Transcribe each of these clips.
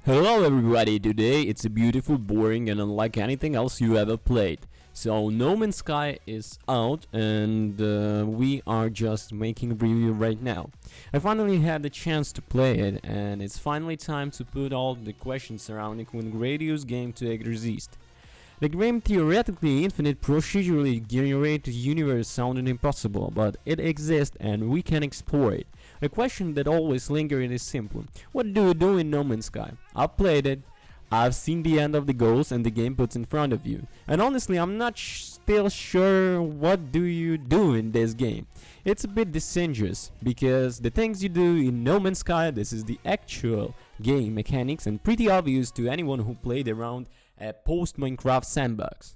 Hello everybody, today it's a beautiful, boring and unlike anything else you ever played. So No Man's Sky is out and we are just making a review right now. I finally had the chance to play it and it's finally time to put all the questions surrounding when Gradius game to exist. The game theoretically infinite procedurally generated universe sounded impossible, but it exists and we can explore it. The question that always lingers is simple: what do you do in No Man's Sky? I've played it, I've seen the end of the goals and the game puts in front of you. And honestly, I'm not still sure what do you do in this game. It's a bit disingenuous, because the things you do in No Man's Sky, this is the actual game mechanics and pretty obvious to anyone who played around a post-Minecraft sandbox.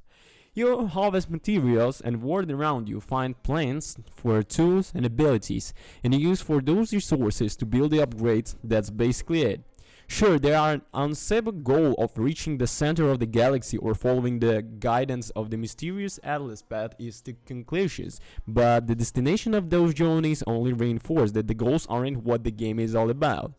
You harvest materials and world around you, find plants for tools and abilities, and you use for those resources to build the upgrades. That's basically it. Sure, there are an unstable goal of reaching the center of the galaxy or following the guidance of the mysterious Atlas path is the conclusions, but the destination of those journeys only reinforce that the goals aren't what the game is all about.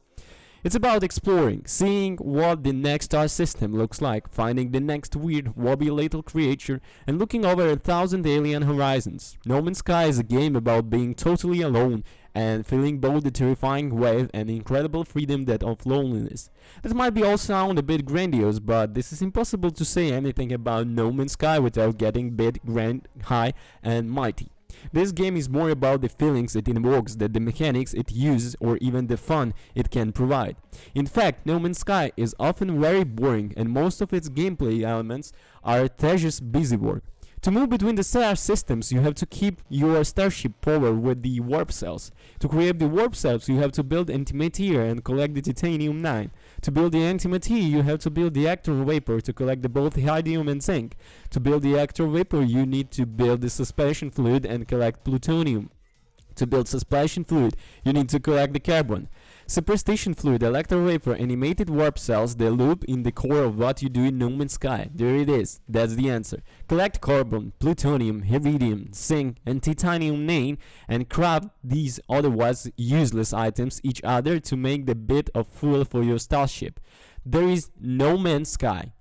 It's about exploring, seeing what the next star system looks like, finding the next weird, wobbly little creature, and looking over 1,000 alien horizons. No Man's Sky is a game about being totally alone and feeling both the terrifying wave and the incredible freedom that of loneliness. This might be all sound a bit grandiose, but this is impossible to say anything about No Man's Sky without getting big, grand, high, and mighty. This game is more about the feelings it invokes than the mechanics it uses or even the fun it can provide. In fact, No Man's Sky is often very boring and most of its gameplay elements are tedious busywork. To move between the star systems, you have to keep your starship power with the warp cells. To create the warp cells, you have to build antimatter and collect the titanium 9. To build the antimatter, you have to build the actor vapor to collect both hydrogen and zinc. To build the actor vapor, you need to build the suspension fluid and collect plutonium. To build suspension fluid, you need to collect the carbon. Superstition fluid, electro vapor, animated warp cells, the loop in the core of what you do in No Man's Sky. There it is. That's the answer. Collect carbon, plutonium, iridium, zinc, and titanium 9 and craft these otherwise useless items each other to make the bit of fuel for your starship. There is No Man's Sky.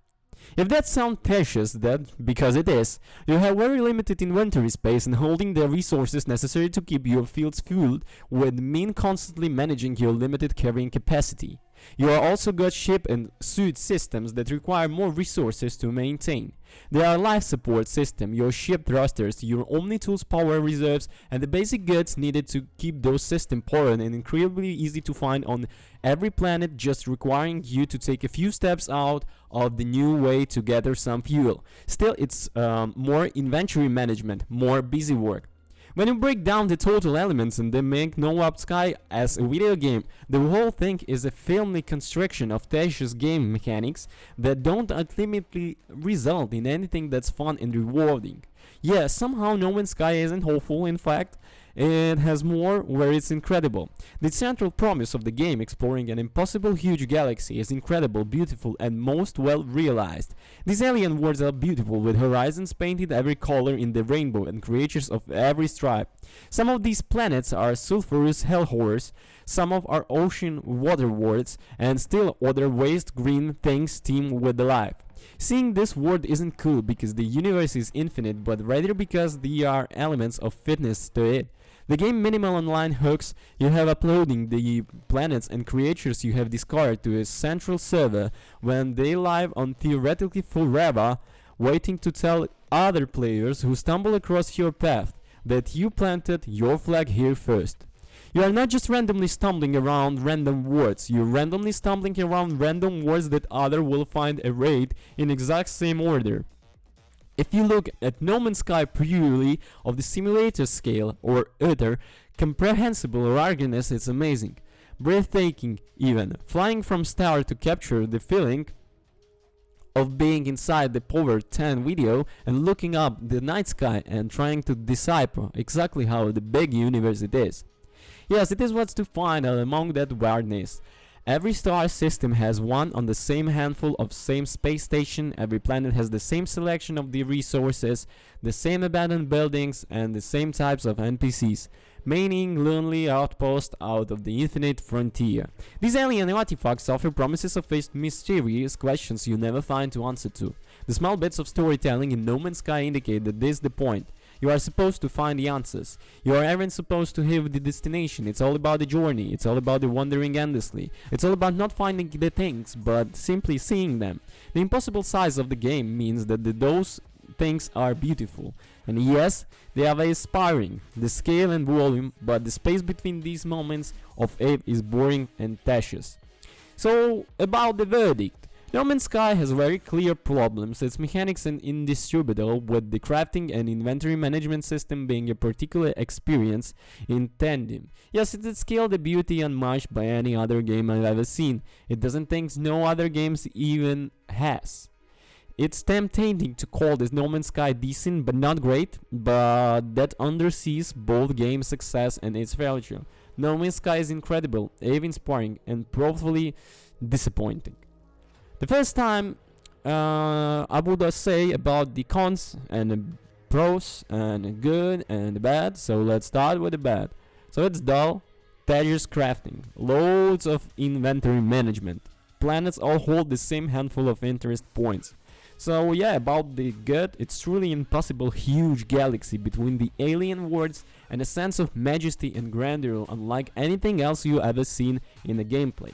If that sounds precious, that because it is, you have very limited inventory space and holding the resources necessary to keep your fields fueled would mean constantly managing your limited carrying capacity. You are also got ship and suit systems that require more resources to maintain. There are life support system, your ship thrusters, your Omni-Tools power reserves, and the basic goods needed to keep those systems powered and incredibly easy to find on every planet, just requiring you to take a few steps out of the new way to gather some fuel. Still, it's more inventory management, more busy work. When you break down the total elements and then make No Man's Sky as a video game, the whole thing is a filmy construction of tedious game mechanics that don't ultimately result in anything that's fun and rewarding. Yeah, somehow No Man's Sky isn't hopeful. In fact, it has more where it's incredible. The central promise of the game, exploring an impossible huge galaxy, is incredible, beautiful, and most well realized. These alien worlds are beautiful, with horizons painted every color in the rainbow and creatures of every stripe. Some of these planets are sulfurous hell horrors, some of our ocean water worlds, and still other waste green things teem with life. Seeing this world isn't cool because the universe is infinite, but rather because there are elements of fitness to it. The game minimal online hooks you have uploading the planets and creatures you have discovered to a central server when they live on theoretically forever, waiting to tell other players who stumble across your path that you planted your flag here first. You are not just randomly stumbling around random words, you're randomly stumbling around random words that other will find arrayed in exact same order. If you look at No Man's Sky purely of the simulator scale or utter comprehensible ruggedness, it's amazing. Breathtaking even. Flying from star to capture the feeling of being inside the Power 10 video and looking up the night sky and trying to decipher exactly how the big universe it is. Yes, it is what's to find among that weirdness. Every star system has one on the same handful of same space station, every planet has the same selection of the resources, the same abandoned buildings, and the same types of NPCs. meaning lonely outpost out of the infinite frontier. These alien artifacts offer promises of faced mysterious questions you never find to answer to. The small bits of storytelling in No Man's Sky indicate that this is the point. You are supposed to find the answers. You aren't supposed to have the destination. It's all about the journey. It's all about the wandering endlessly. It's all about not finding the things, but simply seeing them. The impossible size of the game means that those things are beautiful. And yes, they are inspiring, the scale and volume, but the space between these moments of awe is boring and tedious. So, about the verdict. No Man's Sky has very clear problems. Its mechanics are indisputable, with the crafting and inventory management system being a particular experience in tandem. Yes, it is scale the beauty unmatched by any other game I've ever seen. It doesn't think no other games even has. It's tempting to call this No Man's Sky decent but not great, but that undersees both game's success and its failure. No Man's Sky is incredible, awe-inspiring, and probably disappointing. The first time I would say about the cons and the pros and the good and the bad. So let's start with the bad. So it's dull, tedious crafting, loads of inventory management. Planets all hold the same handful of interest points. So yeah, about the good, it's truly impossible huge galaxy between the alien worlds and a sense of majesty and grandeur unlike anything else you ever seen in the gameplay.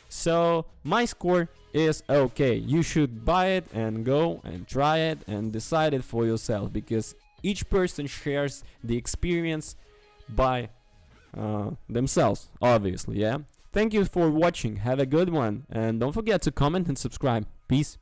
So my score is okay. You should buy it and go and try it and decide it for yourself, because each person shares the experience by themselves, obviously. Yeah. Thank you for watching. Have a good one, and don't forget to comment and subscribe. Peace.